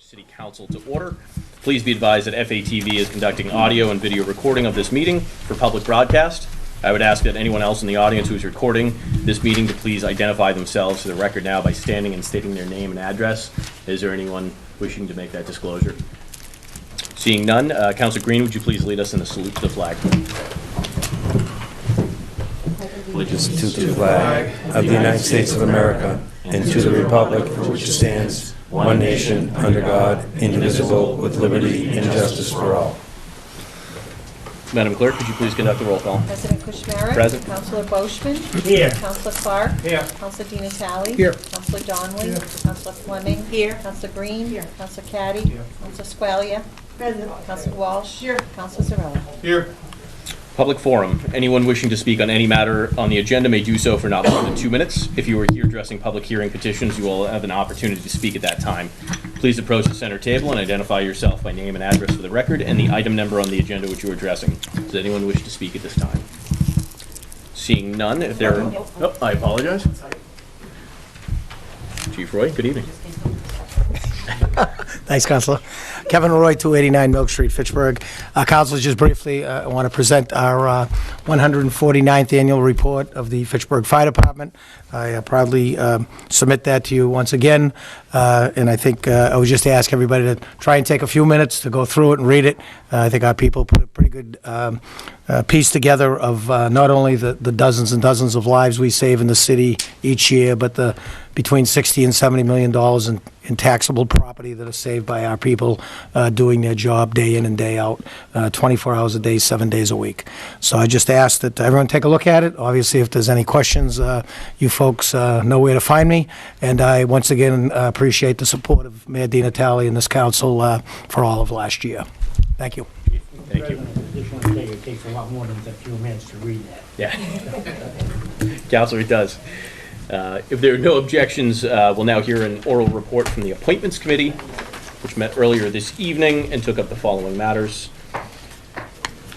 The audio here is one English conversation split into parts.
City Council to order. Please be advised that FATV is conducting audio and video recording of this meeting for public broadcast. I would ask that anyone else in the audience who is recording this meeting to please identify themselves to the record now by standing and stating their name and address. Is there anyone wishing to make that disclosure? Seeing none, Councilor Green, would you please lead us in a salute to the flag? Allegiance to the flag of the United States of America and to the republic for which it stands, one nation, under God, indivisible, with liberty and justice for all. Madam Clerk, could you please conduct the roll call? President Kushmara. Present. Councilor Boishman. Here. Councilor Clark. Here. Councilor Di Natale. Here. Councilor Donnelly. Here. Councilor Fleming. Here. Councilor Green. Here. Councilor Caddy. Here. Councilor Squalia. Present. Councilor Walsh. Here. Councilor Zarella. Here. Public forum. Anyone wishing to speak on any matter on the agenda may do so for not more than 2 minutes. If you are here addressing public hearing petitions, you will have an opportunity to speak at that time. Please approach the center table and identify yourself by name and address for the record and the item number on the agenda which you are addressing. Does anyone wish to speak at this time? Seeing none, if there are... Oh, I apologize. Chief Roy, good evening. Thanks, Councilor. Kevin Roy, 289 Milk Street, Fitchburg. Councilor, just briefly, I want to present our 149th annual report of the Fitchburg Fire Department. I proudly submit that to you once again, and I think I would just ask everybody to try and take a few minutes to go through it and read it. I think our people put a pretty good piece together of not only the dozens and dozens of lives we save in the city each year, but the between $60 and $70 million in taxable property that are saved by our people doing their job day in and day out, 24 hours a day, 7 days a week. So I just ask that everyone take a look at it. Obviously, if there's any questions, you folks know where to find me. And I, once again, appreciate the support of Mayor Di Natale and this council for all of last year. Thank you. Thank you. I just want to tell you, it takes a lot more than a few minutes to read that. Yeah. Counselor, it does. If there are no objections, we'll now hear an oral report from the Appointments Committee, which met earlier this evening and took up the following matters.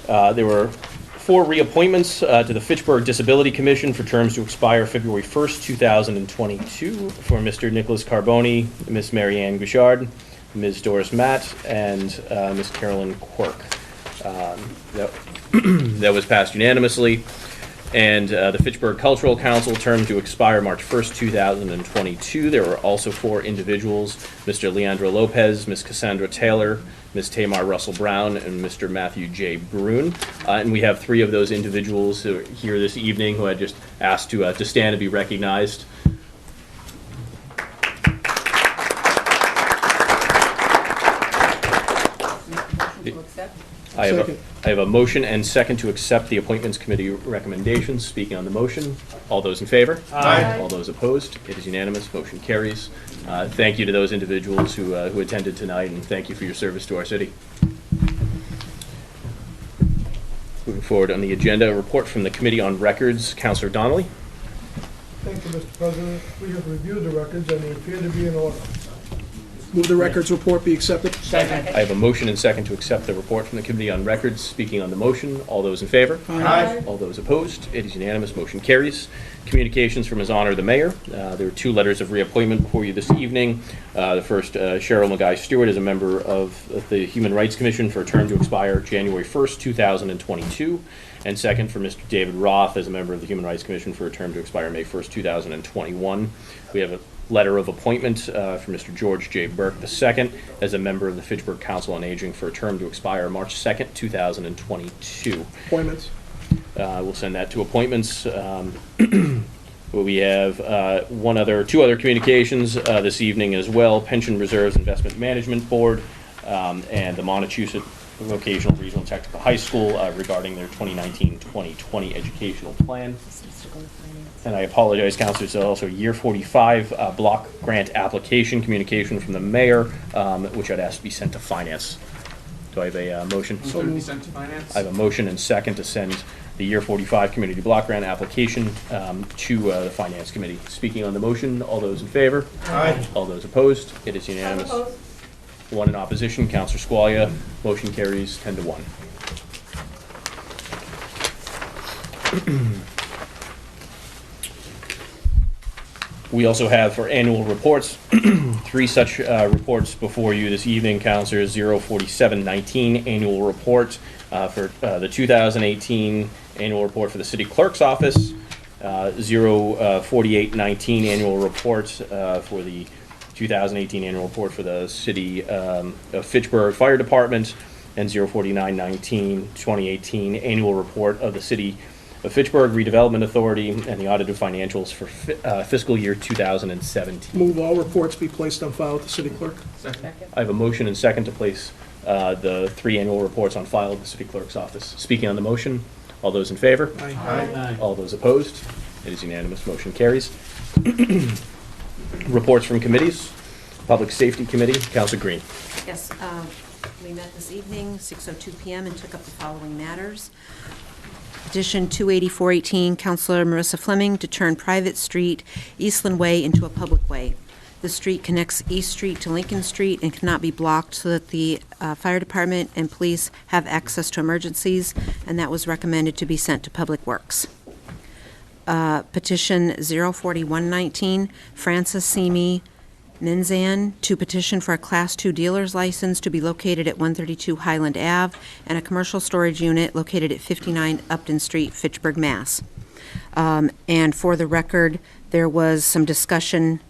There were 4 reappointments to the Fitchburg Disability Commission for terms to expire February 1st, 2022 for Mr. Nicholas Carboni, Ms. Marianne Gouchard, Ms. Doris Matt, and Ms. Carolyn Quirk. That was passed unanimously. And the Fitchburg Cultural Council term to expire March 1st, 2022. There were also 4 individuals, Mr. Leandro Lopez, Ms. Cassandra Taylor, Ms. Tamar Russell Brown, and Mr. Matthew J. Brune. And we have 3 of those individuals who are here this evening who I just asked to stand and be recognized. I have a motion and second to accept the Appointments Committee recommendations. Speaking on the motion, all those in favor? Aye. All those opposed? It is unanimous. Motion carries. Thank you to those individuals who attended tonight, and thank you for your service to our city. Moving forward on the agenda, a report from the Committee on Records. Councilor Donnelly. Thank you, Mr. President. We have reviewed the records and they appear to be in order. Move the records report be accepted. Second. I have a motion and second to accept the report from the Committee on Records. Speaking on the motion, all those in favor? Aye. All those opposed? It is unanimous. Motion carries. Communications from His Honor the Mayor. There are 2 letters of reappointment before you this evening. The first, Cheryl McGuy Stewart is a member of the Human Rights Commission for a term to expire January 1st, 2022. And second, for Mr. David Roth as a member of the Human Rights Commission for a term to expire May 1st, 2021. We have a letter of appointment for Mr. George J. Burke II as a member of the Fitchburg Council on Aging for a term to expire March 2nd, 2022. Appointments. We'll send that to appointments. We have 2 other communications this evening as well. Pension Reserves Investment Management Board and the Montechusett Vocational Regional Technical High School regarding their 2019-2020 educational plan. And I apologize, Councilors, there's also Year 45 block grant application communication from the Mayor, which I'd ask to be sent to Finance. Do I have a motion? So moved. Sent to finance. I have a motion and second to send the Year 45 Community Block Grant application to the Finance Committee. Speaking on the motion, all those in favor? Aye. All those opposed? It is unanimous. 1 in opposition, Councilor Squalia. Motion carries 10 to 1. We also have for annual reports, 3 such reports before you this evening. Counselors, 04719 annual report for the 2018 annual report for the city clerk's office, 04819 annual report for the 2018 annual report for the city of Fitchburg Fire Department, and 04919 2018 annual report of the city of Fitchburg Redevelopment Authority and the audited financials for fiscal year 2017. Move all reports be placed on file with the city clerk. I have a motion and second to place the 3 annual reports on file at the city clerk's office. Speaking on the motion, all those in favor? Aye. All those opposed? It is unanimous. Motion carries. Reports from committees. Public Safety Committee, Councilor Green. Yes, we met this evening, 6:02 PM, and took up the following matters. Petition 28418, Councilor Marissa Fleming, to turn private street Eastland Way into a public way. The street connects East Street to Lincoln Street and cannot be blocked so that the fire department and police have access to emergencies, and that was recommended to be sent to Public Works. Petition 04119, Francis Simi Minzan, to petition for a Class II dealer's license to be located at 132 Highland Ave and a commercial storage unit located at 59 Upton Street, Fitchburg, Mass. And for the record, there was some discussion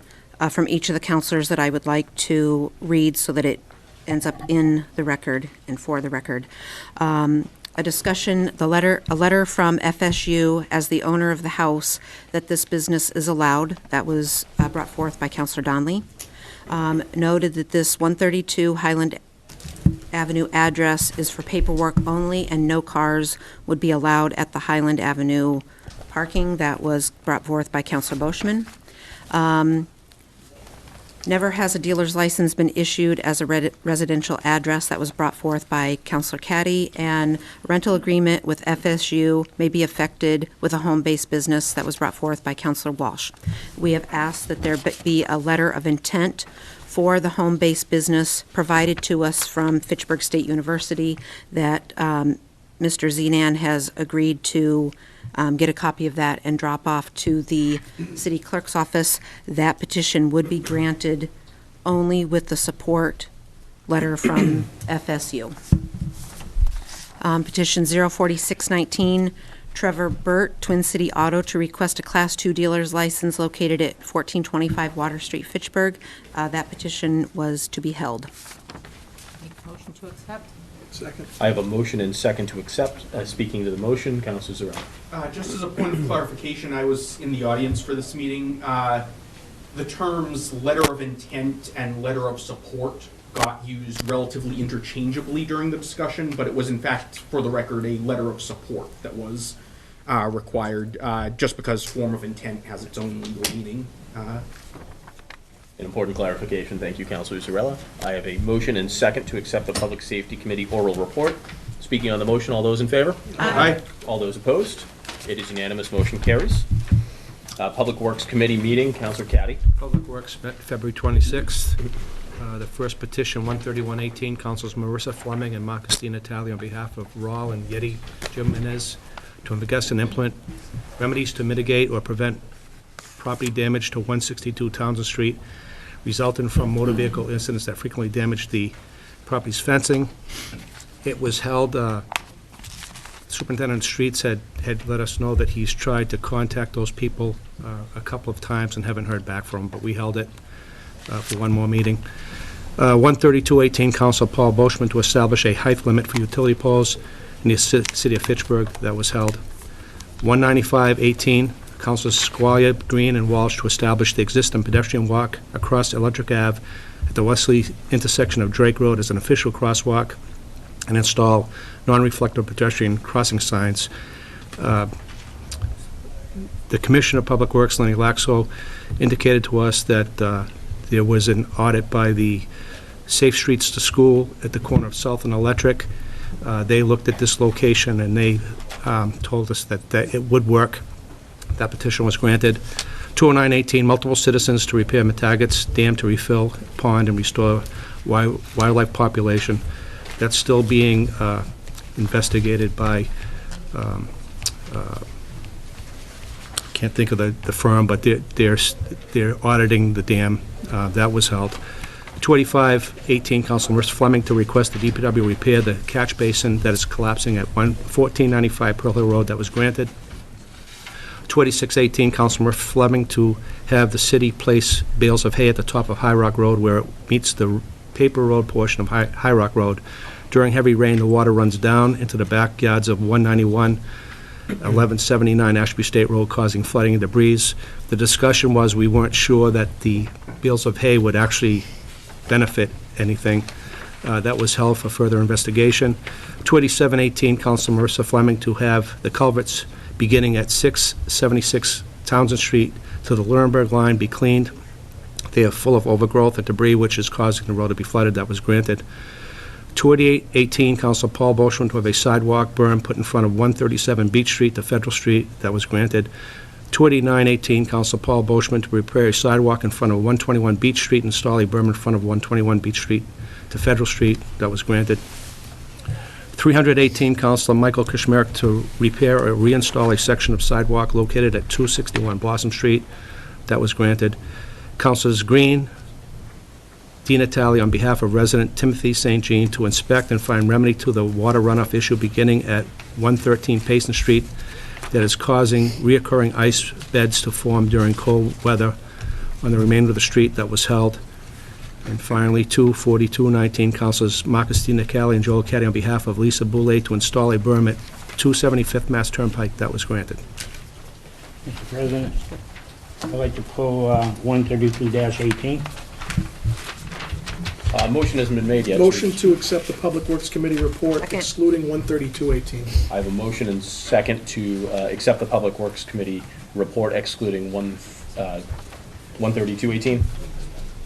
from each of the counselors that I would like to read so that it ends up in the record and for the record. A discussion, a letter from FSU as the owner of the house that this business is allowed. That was brought forth by Councilor Donley. Noted that this 132 Highland Avenue address is for paperwork only and no cars would be allowed at the Highland Avenue parking. That was brought forth by Councilor Boschman. Never has a dealer's license been issued as a residential address. That was brought forth by Councilor Caddy. And rental agreement with FSU may be affected with a home-based business. That was brought forth by Councilor Walsh. We have asked that there be a letter of intent for the home-based business provided to us from Fitchburg State University that Mr. Zenan has agreed to get a copy of that and drop off to the city clerk's office. That petition would be granted only with the support letter from FSU. Petition 04619, Trevor Burt, Twin City Auto, to request a Class II dealer's license located at 1425 Water Street, Fitchburg. That petition was to be held. Make a motion to accept. Second. I have a motion and second to accept. Speaking to the motion, Councilor Zarella. Just as a point of clarification, I was in the audience for this meeting. The terms letter of intent and letter of support got used relatively interchangeably during the discussion, but it was in fact, for the record, a letter of support that was required, just because form of intent has its own legal meaning. An important clarification. Thank you, Councilor Zarella. I have a motion and second to accept the Public Safety Committee oral report. Speaking on the motion, all those in favor? Aye. All those opposed? It is unanimous. Motion carries. Public Works Committee meeting, Councilor Caddy. Public Works met February 26th. The first petition, 13118, Councilors Marissa Fleming and Marcus Natali on behalf of Rawl and Yeti Jimenez to investigate and implement remedies to mitigate or prevent property damage to 162 Townsend Street resulting from motor vehicle incidents that frequently damage the property's fencing. It was held, Superintendent Streets had let us know that he's tried to contact those people a couple of times and haven't heard back from them, but we held it for one more meeting. 13218, Council Paul Boschman to establish a height limit for utility poles in the city of Fitchburg. That was held. 19518, Councilors Squire, Green, and Walsh to establish the existing pedestrian walk across Electric Ave at the Wesley intersection of Drake Road as an official crosswalk and install non-reflective pedestrian crossing signs. The Commissioner of Public Works, Lenny Laxo, indicated to us that there was an audit by the Safe Streets to School at the corner of South and Electric. They looked at this location and they told us that it would work. That petition was granted. 20918, multiple citizens to repair Metaget's dam to refill pond and restore wildlife population. That's still being investigated by, can't think of the firm, but they're auditing the dam. That was held. 285-18, Councilor Fleming to request the DPW repair the catch basin that is collapsing at 1495 Pearl Hill Road. That was granted. 286-18, Councilor Fleming to have the city place bales of hay at the top of High Rock Road where it meets the paper road portion of High Rock Road. During heavy rain, the water runs down into the backyards of 191, 1179 Ashby State Road, causing flooding and debris. The discussion was we weren't sure that the bales of hay would actually benefit anything. That was held for further investigation. 287-18, Council Marissa Fleming to have the culverts beginning at 676 Townsend Street to the Lunenburg line be cleaned. They are full of overgrowth and debris, which is causing the road to be flooded. That was granted. 288-18, Council Paul Boschman to have a sidewalk berm put in front of 137 Beach Street to Federal Street. That was granted. 289-18, Council Paul Boschman to repair a sidewalk in front of 121 Beach Street and install a berm in front of 121 Beach Street to Federal Street. That was granted. 318, Councilor Michael Kishmerek to repair or reinstall a section of sidewalk located at 261 Blossom Street. That was granted. Councilors Green, Di Natale, on behalf of resident Timothy St. Jean, to inspect and find remedy to the water runoff issue beginning at 113 Payson Street that is causing reoccurring ice beds to form during cold weather on the remainder of the street. That was held. And finally, 242-19, Councilors Marcus Di Natale and Joel Caddy on behalf of Lisa Boulay to install a berm at 275th Mass Turnpike. That was granted. Mr. President, I'd like to pull 132-18. Motion hasn't been made yet. Motion to accept the Public Works Committee report Second. excluding 132-18. I have a motion and second to accept the Public Works Committee report excluding 132-18.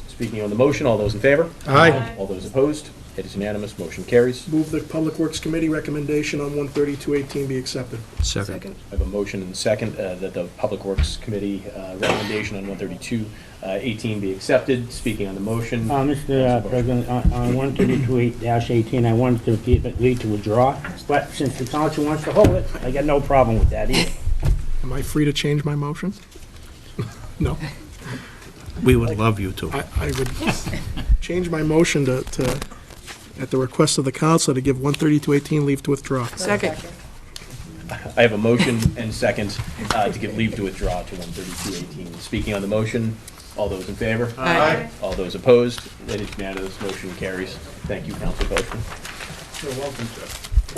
Speaking on the motion, all those in favor? Aye. All those opposed? It is unanimous. Motion carries. Move the Public Works Committee recommendation on 132-18 be accepted. Second. I have a motion and second that the Public Works Committee recommendation on 132-18 be accepted. Speaking on the motion. Mr. President, on 132-18, I wanted to give it leave to withdraw, but since the council wants to hold it, I got no problem with that either. Am I free to change my motion? No. We would love you to. I would change my motion to, at the request of the council, to give 132-18 leave to withdraw. Second. I have a motion and second to give leave to withdraw to 132-18. Speaking on the motion, all those in favor? Aye. All those opposed? It is unanimous. Motion carries. Thank you, Councilor Boschman. You're welcome, sir.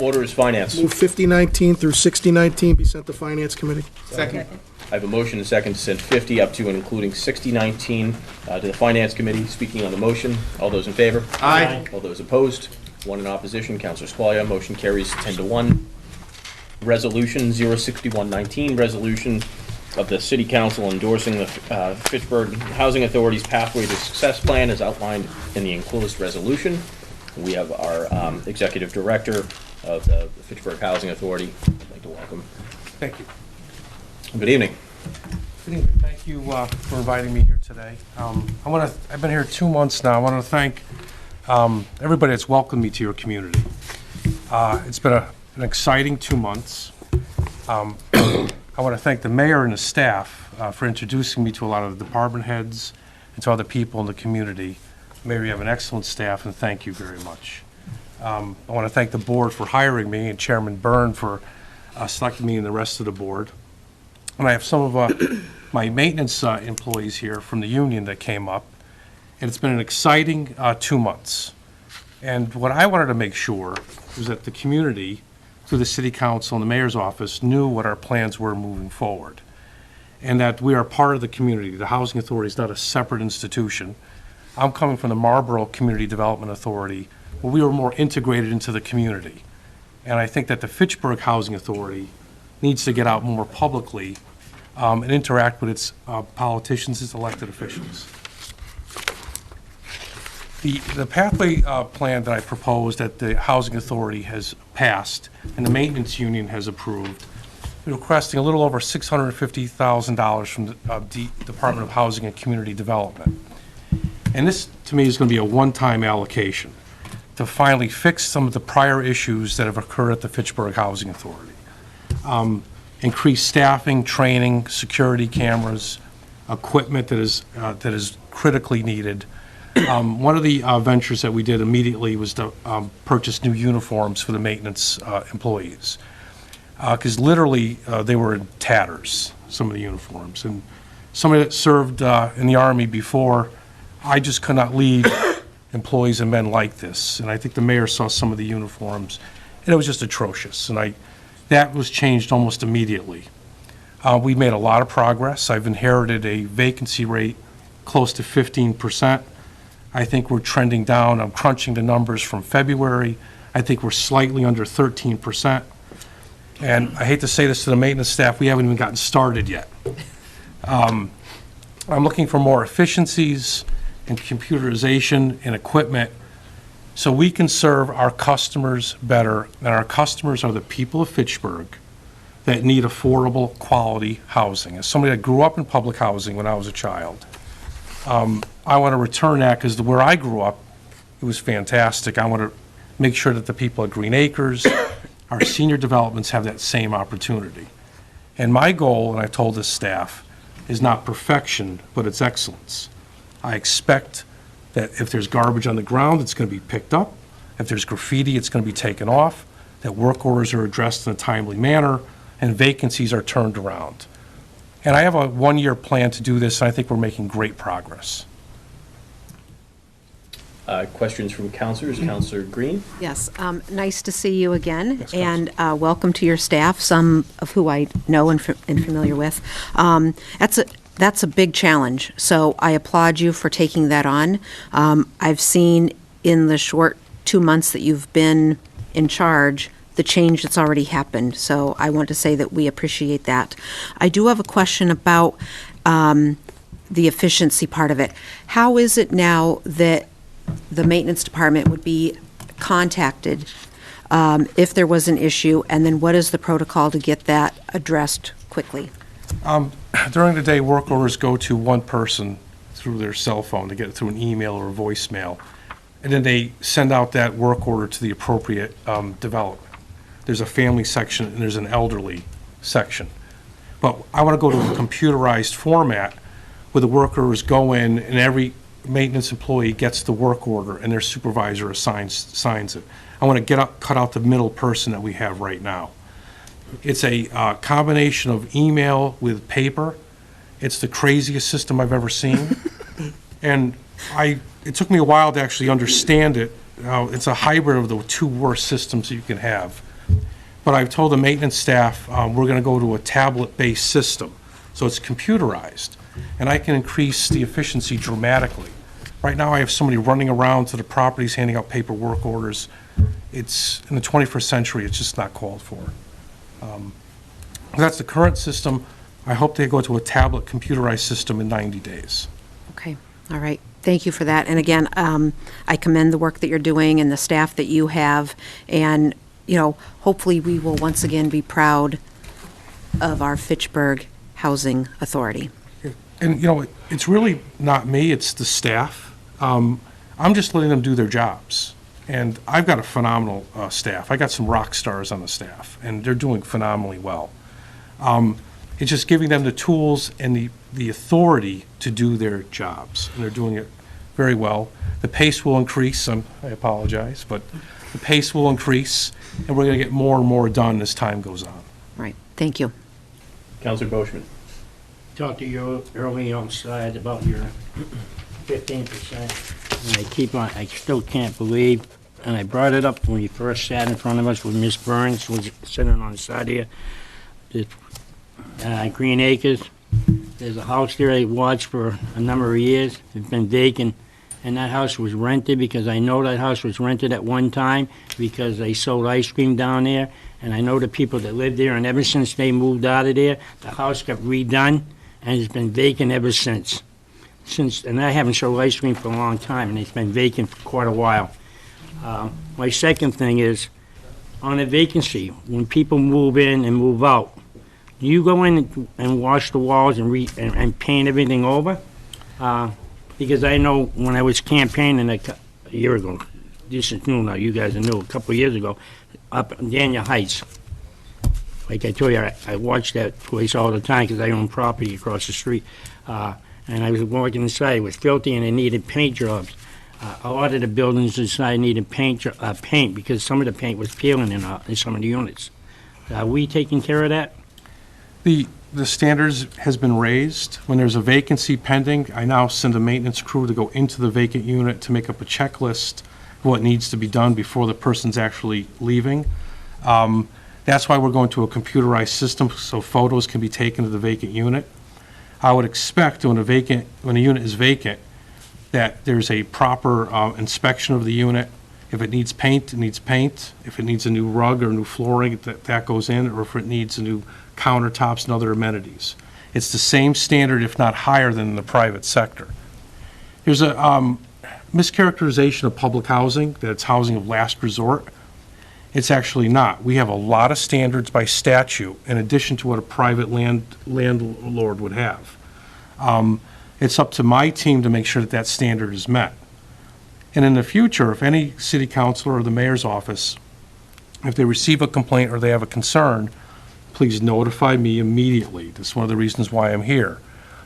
Order is finance. Move 5019 through 6019 be sent to Finance Committee. Second. I have a motion and second to send 50 up to and including 6019 to the Finance Committee. Speaking on the motion, all those in favor? Aye. All those opposed? One in opposition. Councilor Squalia. Motion carries 10-1. Resolution 06119, resolution of the City Council endorsing the Fitchburg Housing Authority's Pathway to Success Plan as outlined in the enclosed resolution. We have our Executive Director of the Fitchburg Housing Authority. I'd like to welcome. Thank you. Good evening. Good evening. Thank you for inviting me here today. I've been here 2 months now. I want to thank everybody that's welcomed me to your community. It's been an exciting 2 months. I want to thank the mayor and the staff for introducing me to a lot of the department heads and to other people in the community. Mayor, you have an excellent staff, and thank you very much. I want to thank the board for hiring me and Chairman Byrne for selecting me and the rest of the board. And I have some of my maintenance employees here from the union that came up, and it's been an exciting 2 months. And what I wanted to make sure was that the community, through the city council and the mayor's office, knew what our plans were moving forward, and that we are part of the community. The Housing Authority is not a separate institution. I'm coming from the Marlboro Community Development Authority, where we were more integrated into the community. And I think that the Fitchburg Housing Authority needs to get out more publicly and interact with its politicians, its elected officials. The pathway plan that I proposed that the Housing Authority has passed and the Maintenance Union has approved, we're requesting a little over $650,000 from the Department of Housing and Community Development. And this, to me, is going to be a one-time allocation to finally fix some of the prior issues that have occurred at the Fitchburg Housing Authority. increased staffing, training, security cameras, equipment that is critically needed. One of the ventures that we did immediately was to purchase new uniforms for the maintenance employees. Because literally, they were in tatters, some of the uniforms. And somebody that served in the Army before, I just could not leave employees and men like this. And I think the mayor saw some of the uniforms, and it was just atrocious. And that was changed almost immediately. We made a lot of progress. I've inherited a vacancy rate close to 15%. I think we're trending down. I'm crunching the numbers from February. I think we're slightly under 13%. And I hate to say this to the maintenance staff, we haven't even gotten started yet. I'm looking for more efficiencies and computerization and equipment so we can serve our customers better. And our customers are the people of Fitchburg that need affordable, quality housing. As somebody that grew up in public housing when I was a child, I want to return that because where I grew up, it was fantastic. I want to make sure that the people at Green Acres, our senior developments have that same opportunity. And my goal, and I've told this staff, is not perfection, but it's excellence. I expect that if there's garbage on the ground, it's going to be picked up. If there's graffiti, it's going to be taken off, that work orders are addressed in a timely manner, and vacancies are turned around. And I have a one-year plan to do this, and I think we're making great progress. Questions from councilors? Councilor Green? Yes, nice to see you again, Yes, and welcome to your staff, some of who I know and familiar with. That's a big challenge, so I applaud you for taking that on. I've seen in the short 2 months that you've been in charge the change that's already happened, so I want to say that we appreciate that. I do have a question about the efficiency part of it. How is it now that the maintenance department would be contacted if there was an issue, and then what is the protocol to get that addressed quickly? During the day, work orders go to one person through their cell phone to get it through an email or a voicemail, and then they send out that work order to the appropriate development. There's a family section and there's an elderly section. But I want to go to a computerized format where the work orders go in and every maintenance employee gets the work order and their supervisor signs it. I want to cut out the middle person that we have right now. It's a combination of email with paper. It's the craziest system I've ever seen. And it took me a while to actually understand it. It's a hybrid of the two worst systems that you can have. But I've told the maintenance staff we're going to go to a tablet-based system. So it's computerized. And I can increase the efficiency dramatically. Right now I have somebody running around to the properties handing out paperwork orders. It's in the 21st century, it's just not called for. That's the current system. I hope they go to a tablet computerized system in 90 days. Okay, all right. Thank you for that. And again, I commend the work that you're doing and the staff that you have. And, you know, hopefully we will once again be proud of our Fitchburg Housing Authority. And, you know, it's really not me, it's the staff. I'm just letting them do their jobs. And I've got a phenomenal staff. I got some rock stars on the staff, and they're doing phenomenally well. It's just giving them the tools and the authority to do their jobs, and they're doing it very well. The pace will increase. I apologize, but the pace will increase, and we're going to get more and more done as time goes on. Right, thank you. Councilor Boschman? Talked to you early on side about your 15%, and I still can't believe, and I brought it up when you first sat in front of us when Miss Burns was sitting on the side here. Green Acres, there's a house there I watched for a number of years. It's been vacant, and that house was rented because I know that house was rented at one time because they sold ice cream down there, and I know the people that lived there, and ever since they moved out of there, the house got redone, and it's been vacant ever since. And I haven't sold ice cream for a long time, and it's been vacant for quite a while. My second thing is, on a vacancy, when people move in and move out, do you go in and wash the walls and paint everything over? Because I know when I was campaigning a year ago, this is new now, you guys are new, a couple of years ago, up in Daniel Heights, like I told you, I watch that place all the time because I own property across the street. And I was walking inside, it was filthy and it needed paint jobs. A lot of the buildings inside needed paint because some of the paint was peeling in some of the units. Are we taking care of that? The standards has been raised. When there's a vacancy pending, I now send a maintenance crew to go into the vacant unit to make up a checklist of what needs to be done before the person's actually leaving. That's why we're going to a computerized system, so photos can be taken of the vacant unit. I would expect when a unit is vacant, that there's a proper inspection of the unit. If it needs paint, it needs paint. If it needs a new rug or new flooring, that goes in, or if it needs a new countertops and other amenities. It's the same standard, if not higher, than in the private sector. There's a mischaracterization of public housing, that it's housing of last resort. It's actually not. We have a lot of standards by statute, in addition to what a private landlord would have. It's up to my team to make sure that that standard is met. And in the future, if any city councilor or the mayor's office, if they receive a complaint or they have a concern, please notify me immediately. That's one of the reasons why I'm here.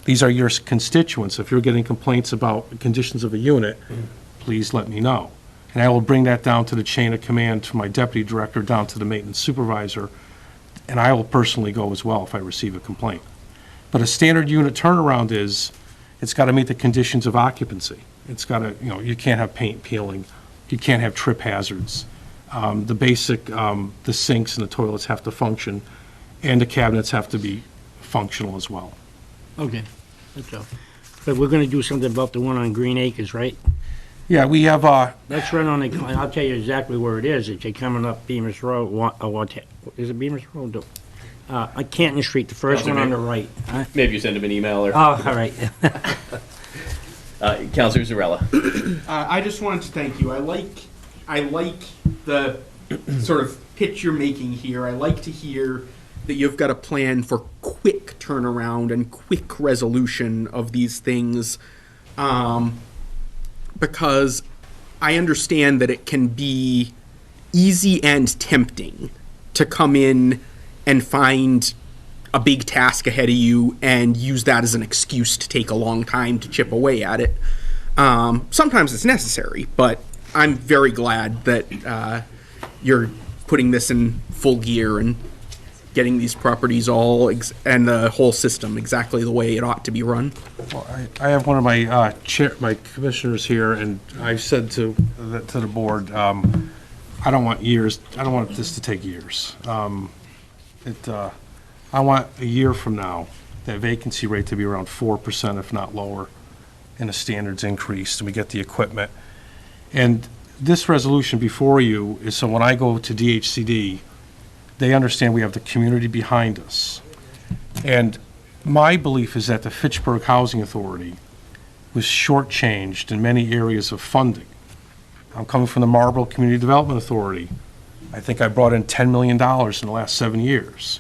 These are your constituents. If you're getting complaints about the conditions of a unit, please let me know. And I will bring that down to the chain of command, to my deputy director, down to the maintenance supervisor, and I will personally go as well if I receive a complaint. But a standard unit turnaround is, it's got to meet the conditions of occupancy. It's got to, you can't have paint peeling, you can't have trip hazards. The basic, the sinks and the toilets have to function, and the cabinets have to be functional as well. Okay, that's all. But we're gonna do something about the one on Green Acres, right? Yeah, we have, That's right on the, I'll tell you exactly where it is. If you're coming up Bemis Road, is it Bemis Road? Canton Street, the first one on the right. Huh? Maybe you send him an email or. Oh, all right. Councilor Zarella. I just wanted to thank you. I like the sort of pitch you're making here. I like to hear that you've got a plan for quick turnaround and quick resolution of these things, because I understand that it can be easy and tempting to come in and find a big task ahead of you and use that as an excuse to take a long time to chip away at it. Sometimes it's necessary, but I'm very glad that you're putting this in full gear and getting these properties and the whole system exactly the way it ought to be run. well, I have one of my my commissioners here, and I've said to the board, I don't want this to take years. I want a year from now, that vacancy rate to be around 4%, if not lower, and the standards increased, and we get the equipment. And this resolution before you is so when I go to DHCD, they understand we have the community behind us. And my belief is that the Fitchburg Housing Authority was shortchanged in many areas of funding. I'm coming from the Marlboro Community Development Authority. I think I brought in $10 million in the last 7 years.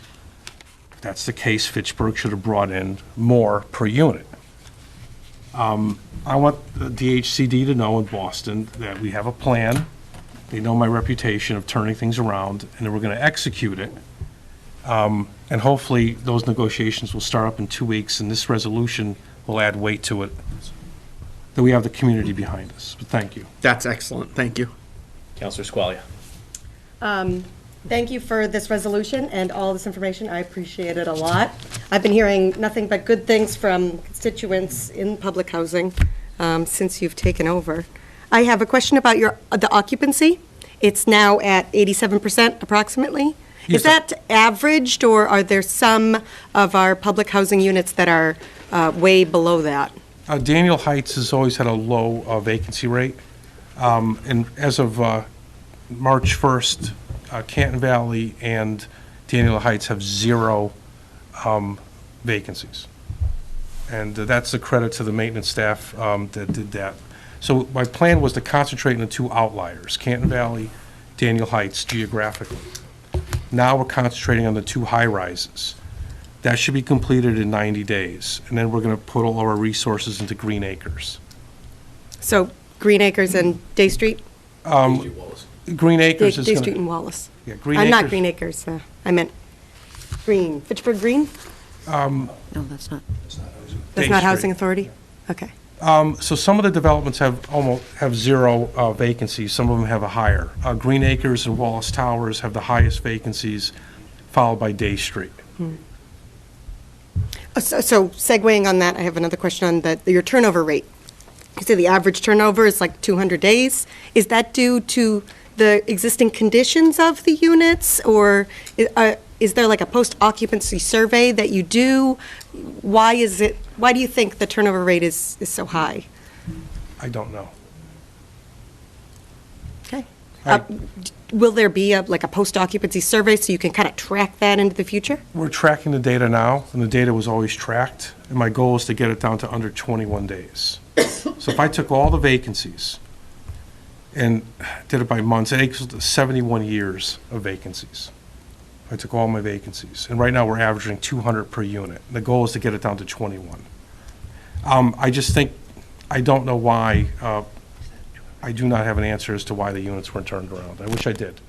If that's the case, Fitchburg should have brought in more per unit. I want the DHCD to know in Boston that we have a plan. They know my reputation of turning things around, and then we're going to execute it. And hopefully, those negotiations will start up in 2 weeks, and this resolution will add weight to it, that we have the community behind us. But thank you. That's excellent. Thank you. Councilor Squalia. Thank you for this resolution and all this information. I appreciate it a lot. I've been hearing nothing but good things from constituents in public housing since you've taken over. I have a question about the occupancy. It's now at 87% approximately. Yes, Is that averaged, or are there some of our public housing units that are way below that? Daniel Heights has always had a low vacancy rate. And as of March 1st, Canton Valley and Daniel Heights have 0 vacancies. And that's a credit to the maintenance staff that did that. So my plan was to concentrate on the 2 outliers, Canton Valley, Daniel Heights, geographically. Now we're concentrating on the 2 high-rises. That should be completed in 90 days, and then we're going to put all our resources into Green Acres. So Green Acres and Day Street? Green Acres is Day going Street to... and Wallace. Yeah, Green Not Acres- Green Acres, I meant Green, Fitchburg Green? No, that's not. That's Day not Street. Housing Authority? Okay. So some of the developments have zero vacancies, some of them have a higher. Green Acres and Wallace Towers have the highest vacancies, followed by Day Street. So segueing on that, I have another question on your turnover rate. You say the average turnover is like 200 days. Is that due to the existing conditions of the units, or is there like a post-occupancy survey that you do? Why do you think the turnover rate is so high? I don't know. Okay. I- Will there be like a post-occupancy survey so you can kind of track that into the future? We're tracking the data now, and the data was always tracked, and my goal is to get it down to under 21 days. So if I took all the vacancies and did it by months, it equals to 71 years of vacancies. I took all my vacancies, and right now we're averaging 200 per unit. The goal is to get it down to 21. I just think, I don't know why, I do not have an answer as to why the units weren't turned around. I wish I did.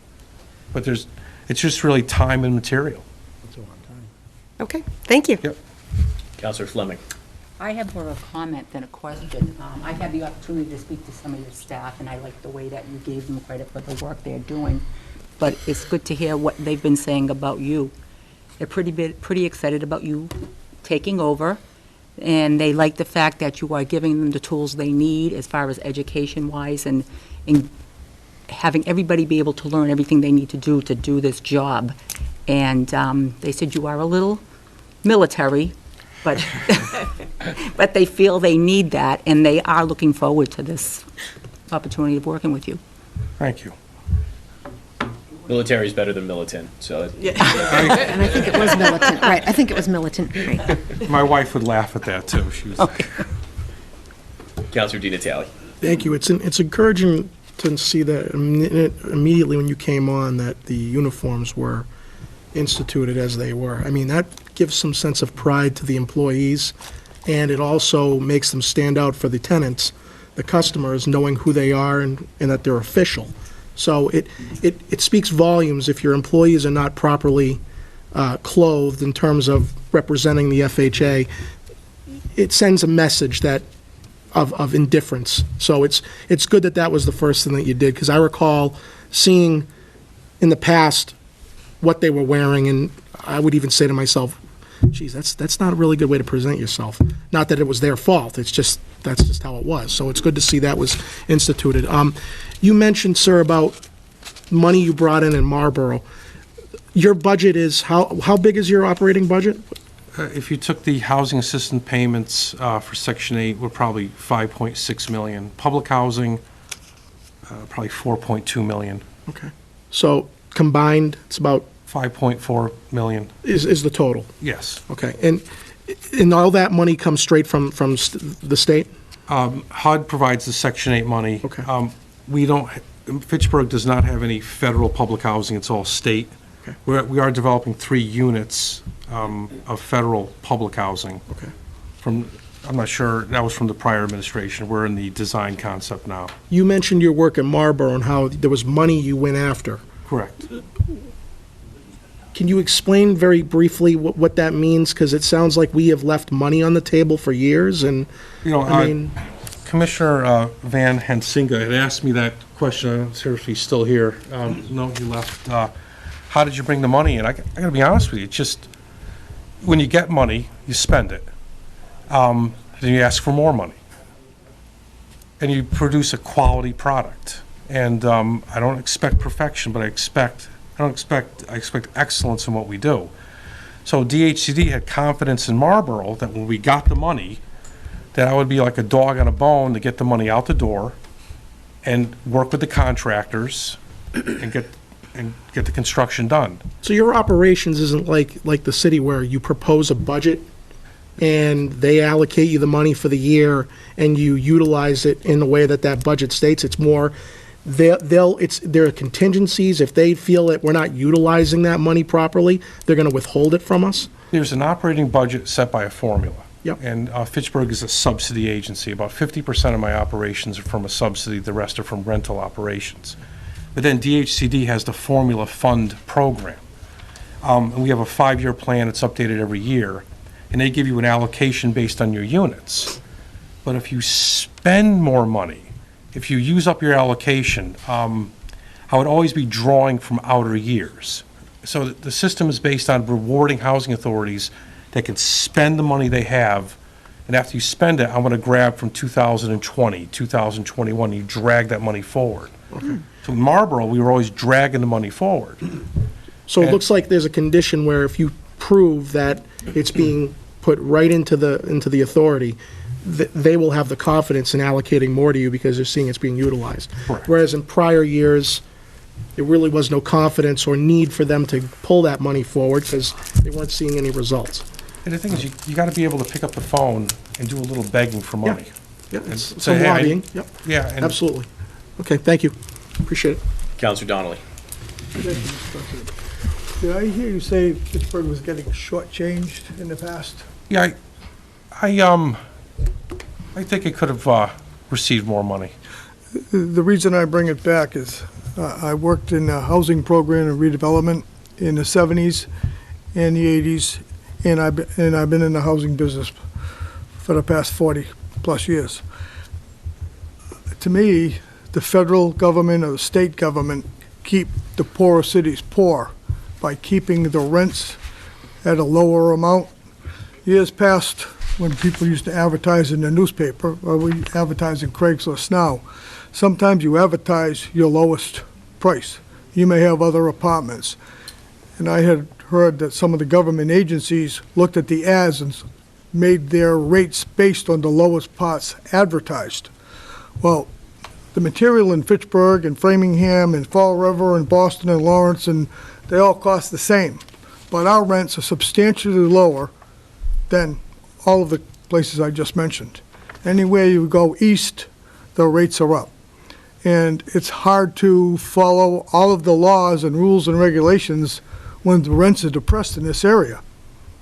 But it's just really time and material. Okay, thank you. Yep. Counselor Fleming. I have more of a comment than a question. I've had the opportunity to speak to some of your staff, and I like the way that you gave them credit for the work they're doing. But it's good to hear what they've been saying about you. They're pretty excited about you taking over, and they like the fact that you are giving them the tools they need as far as education-wise and having everybody be able to learn everything they need to do this job. And they said you are a little military, but but they feel they need that, and they are looking forward to this opportunity of working with you. Thank you. Military is better than militant, so. And I think it was militant, right, I think it was militant, right. My wife would laugh at that, too. She was, Counselor Di Natale. Thank you. It's encouraging to see that immediately when you came on, that the uniforms were instituted as they were. I mean, that gives some sense of pride to the employees, and it also makes them stand out for the tenants, the customers, knowing who they are and that they're official. So it speaks volumes if your employees are not properly clothed in terms of representing the FHA. It sends a message that of indifference. So it's good that was the first thing that you did, because I recall seeing in the past what they were wearing, and I would even say to myself, geez, that's not a really good way to present yourself. Not that it was their fault, that's just how it was. So it's good to see that was instituted. You mentioned, sir, about money you brought in Marlboro. Your budget is, how big is your operating budget? if you took the housing assistance payments for Section 8, we're probably 5.6 million. Public housing, probably 4.2 million. Okay. So combined, it's about 5.4 million. is the total? Yes. Okay. And all that money comes straight from the state? HUD provides the Section 8 money. Okay. We don't, Fitchburg does not have any federal public housing, it's all state. Okay. We are developing 3 units of federal public housing. Okay. I'm not sure, that was from the prior administration. We're in the design concept now. You mentioned your work at Marlboro and how there was money you went after. Correct. Can you explain very briefly what that means? Because it sounds like we have left money on the table for years, and, You know, I mean, Commissioner Van Hensinga had asked me that question. I don't know if he's still here. No, he left. How did you bring the money in? I got to be honest with you. It's just, when you get money, you spend it. Then you ask for more money. And you produce a quality product. And I don't expect perfection, but I expect excellence in what we do. So DHCD had confidence in Marlboro that when we got the money, that I would be like a dog on a bone to get the money out the door and work with the contractors and get the construction done. so your operations isn't like the city where you propose a budget and they allocate you the money for the year and you utilize it in the way that budget states. It's more, there are contingencies. If they feel that we're not utilizing that money properly, they're going to withhold it from us. There's an operating budget set by a formula. Yep. And Fitchburg is a subsidy agency. About 50% of my operations are from a subsidy, the rest are from rental operations. But then DHCD has the formula fund program. And we have a 5-year plan, it's updated every year, and they give you an allocation based on your units. But if you spend more money, if you use up your allocation, I would always be drawing from outer years. So the system is based on rewarding housing authorities that can spend the money they have, and after you spend it, I want to grab from 2020, 2021, you drag that money forward. So in Marlboro, we were always dragging the money forward. So it looks like there's a condition where if you prove that it's being put right into the authority, they will have the confidence in allocating more to you because they're seeing it's being utilized. Correct. Whereas in prior years, there really was no confidence or need for them to pull that money forward because they weren't seeing any results. And the thing is, you got to be able to pick up the phone and do a little begging for money. Yeah, And it's say, some "Hey, lobbying, yep, Yeah, and absolutely. Okay, thank you, appreciate it. Counselor Donnelly. Did I hear you say Pittsburgh was getting shortchanged in the past? yeah, I think it could have received more money. The reason I bring it back is I worked in a housing program and redevelopment in the 70s and the 80s, and I've been in the housing business for the past 40-plus years. To me, the federal government or the state government keep the poorer cities poor by keeping the rents at a lower amount. Years past, when people used to advertise in the newspaper, or we advertise in Craigslist now, sometimes you advertise your lowest price. You may have other apartments. And I had heard that some of the government agencies looked at the ads and made their rates based on the lowest parts advertised. Well, the material in Fitchburg and Framingham and Fall River and Boston and Lawrence, and they all cost the same. But our rents are substantially lower than all of the places I just mentioned. Anywhere you go east, the rates are up. And it's hard to follow all of the laws and rules and regulations when the rents are depressed in this area.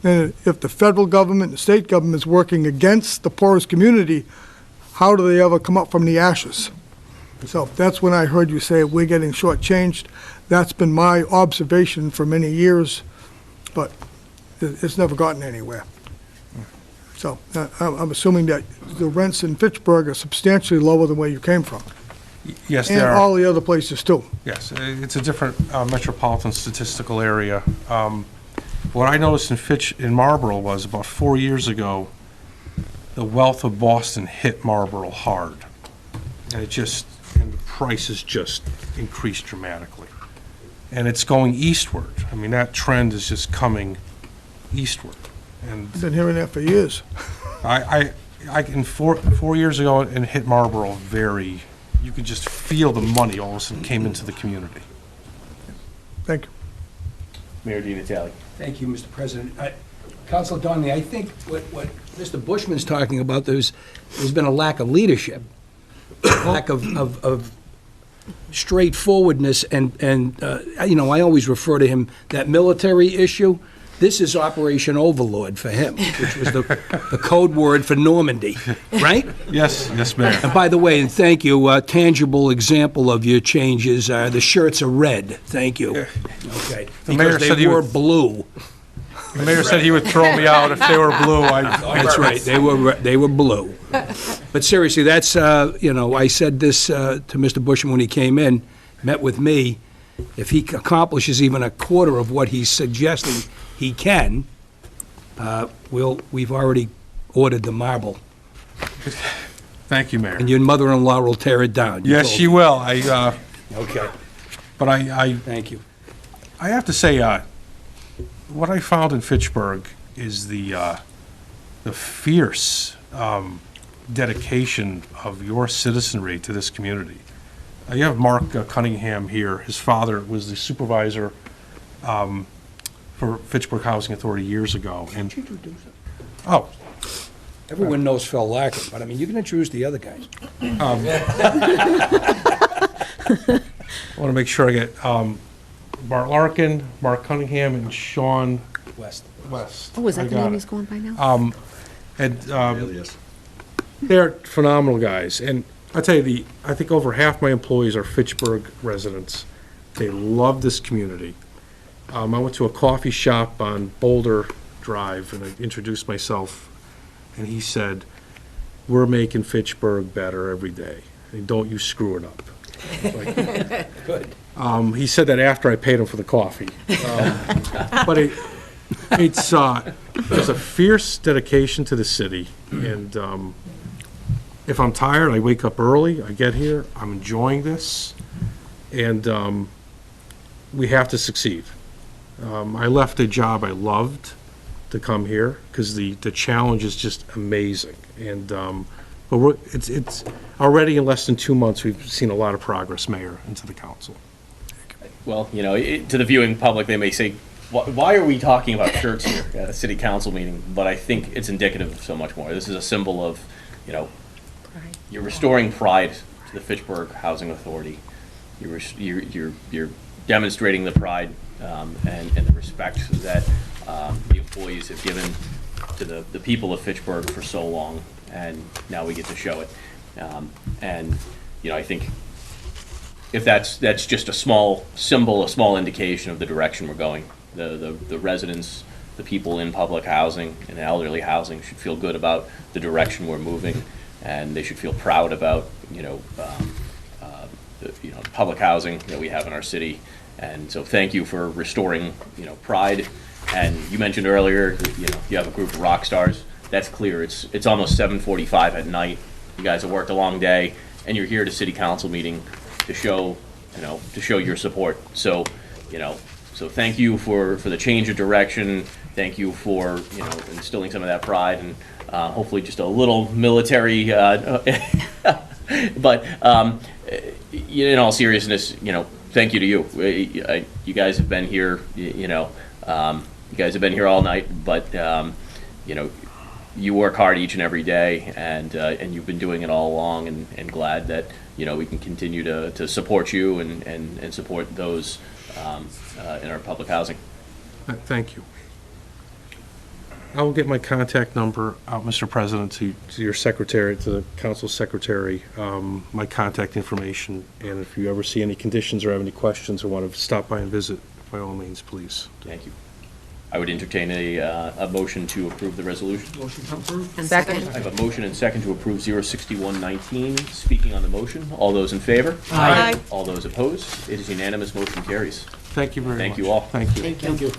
And if the federal government and the state government is working against the poorest community, how do they ever come up from the ashes? So that's when I heard you say we're getting shortchanged. That's been my observation for many years, but it's never gotten anywhere. So I'm assuming that the rents in Fitchburg are substantially lower than where you came from. Yes, they And are. all the other places too. Yes, it's a different metropolitan statistical area. What I noticed in Marlboro was about 4 years ago, the wealth of Boston hit Marlboro hard. And the prices just increased dramatically. And it's going eastward. I mean, that trend is just coming eastward. And Been hearing that for years. in 4 years ago, it hit Marlboro you could just feel the money all of a sudden came into the community. Thank you. Mayor Di Natale. Thank you, Mr. President. Councilor Donnelly, I think what Mr. Bushman's talking about, there's been a lack of leadership, lack of straightforwardness, and I always refer to him, that military issue. This is Operation Overlord for him, which was the code word for Normandy, right? Yes, Mayor. And by the way, and thank you, a tangible example of your changes, the shirts are red, thank you. Okay, The mayor because said they he were would- blue. The mayor said he would throw me out if they were blue. That's right, they were blue. But seriously, that's, I said this to Mr. Bushman when he came in, met with me, if he accomplishes even a quarter of what he's suggesting he can, we've already ordered the marble, Thank you, Mayor. and your mother-in-law will tear it down. Yes, she will. Okay, But I thank you. I have to say, what I found in Fitchburg is the fierce dedication of your citizenry to this community. You have Mark Cunningham here. His father was the supervisor for Fitchburg Housing Authority years ago. And oh, Everyone knows Phil Larkin, but I mean, you can introduce the other guys. I want to make sure I get Bart Larkin, Mark Cunningham, and Sean West. Oh, is I that the got name it. he's going by now? And they're phenomenal guys. And I tell you, I think over half my employees are Fitchburg residents. They love this community. I went to a coffee shop on Boulder Drive, and I introduced myself, and he said, "We're making Fitchburg better every day, and don't you screw it up." Good. He said that after I paid him for the coffee. But it's there's a fierce dedication to the city, and if I'm tired, I wake up early, I get here, I'm enjoying this, and we have to succeed. I left a job I loved to come here, because the challenge is just amazing, and but it's already in less than 2 months, we've seen a lot of progress, Mayor, and to the council. Well, you know, to the viewing public, they may say, why are we talking about shirts here at a city council meeting? But I think it's indicative of so much more. This is a symbol of, you know, you're restoring pride to the Fitchburg Housing Authority. You're demonstrating the pride and the respect that the employees have given to the people of Fitchburg for so long, and now we get to show it. And, you know, I think if that's just a small symbol, a small indication of the direction we're going. The residents, the people in public housing and elderly housing should feel good about the direction we're moving, and they should feel proud about, the public housing that we have in our city. And so thank you for restoring, pride. And you mentioned earlier, you have a group of rock stars. That's clear. It's almost 7:45 at night. You guys have worked a long day, and you're here at a city council meeting to show your support. So, so thank you for the change of direction. Thank you for, instilling some of that pride, and hopefully just a little military, but in all seriousness, thank you to you. You guys have been here, you guys have been here all night, but, you work hard each and every day, and you've been doing it all along, and glad that, we can continue to support you and support those in our public housing. Thank you. I will get my contact number out, Mr. President, to your secretary, to the council secretary, my contact information, and if you ever see any conditions or have any questions or want to stop by and visit, by all means, please. Thank you. I would entertain a motion to approve the resolution. Motion to approve. And second. I have a motion and second to approve 06119. Speaking on the motion, all those in favor? Aye. All those opposed? It is unanimous, motion carries. Thank you very much. Thank you all. Thank you. Thank you.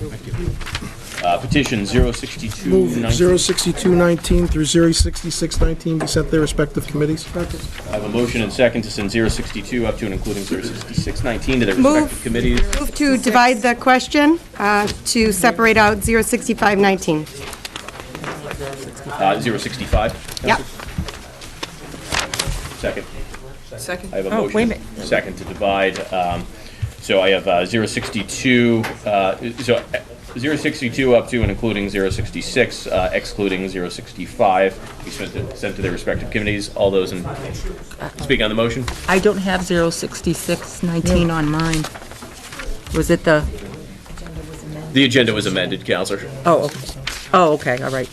Petition Move 06219. 06219 through 06619 be sent to their respective committees. I have a motion and second to send 062 up to and including 06619 to their Move. respective committees. Move to divide the question, to separate out 06519. 065. Yep. Second. Second. I have a Oh, motion. wait a minute. Second to divide. So I have 062, so 062 up to and including 066, excluding 065, be sent to their respective committees. All those in, speak on the motion. I don't have 06619 on mine. Was it the, The agenda was amended, Counselor. oh, okay, all right.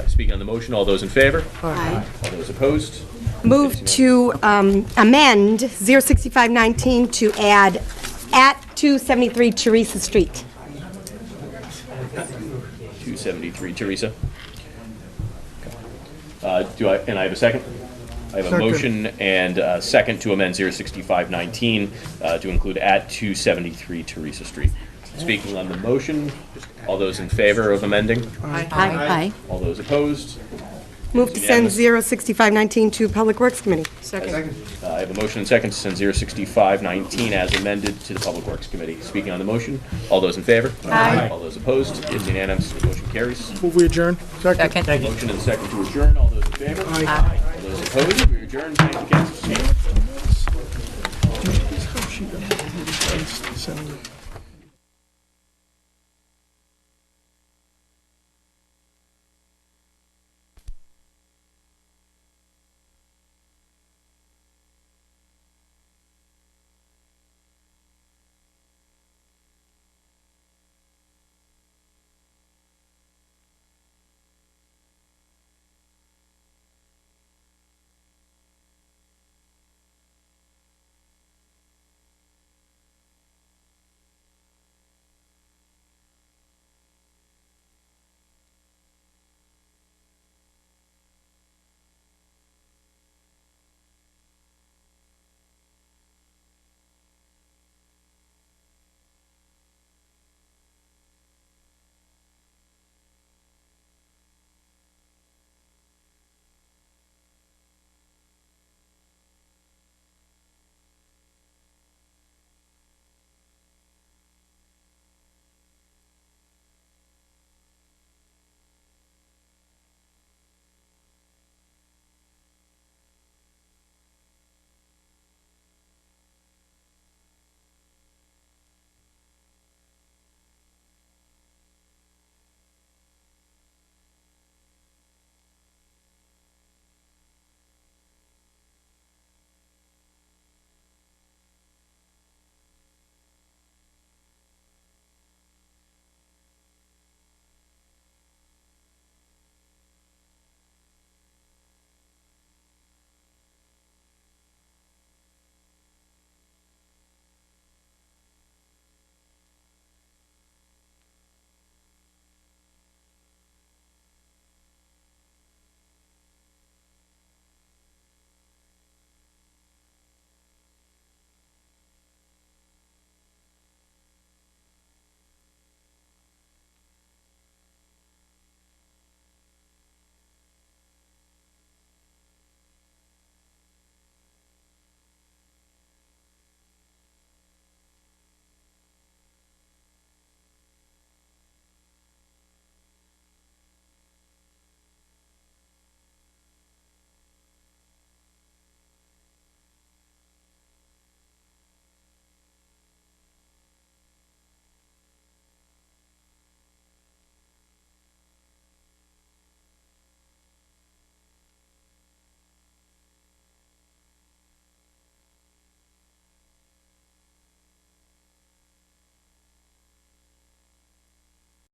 Speaking on the motion, all those in favor? Aye. All those opposed? Move to amend 06519 to add at 273 Teresa Street. 273, Teresa. And I have a second? I have a Second. motion and a second to amend 06519 to include at 273 Teresa Street. Speaking on the motion, all those in favor of amending? Aye. All those opposed? Move to send Unanimous. 06519 to Public Works Committee. I have a motion and second to send 06519 as amended to the Public Works Committee. Speaking on the motion, all those in favor? Aye. All those opposed? It's unanimous, the motion carries. Move we adjourn. Second. Motion and second to adjourn, all those in favor? Aye. All those opposed? We adjourn. Thank you, Council.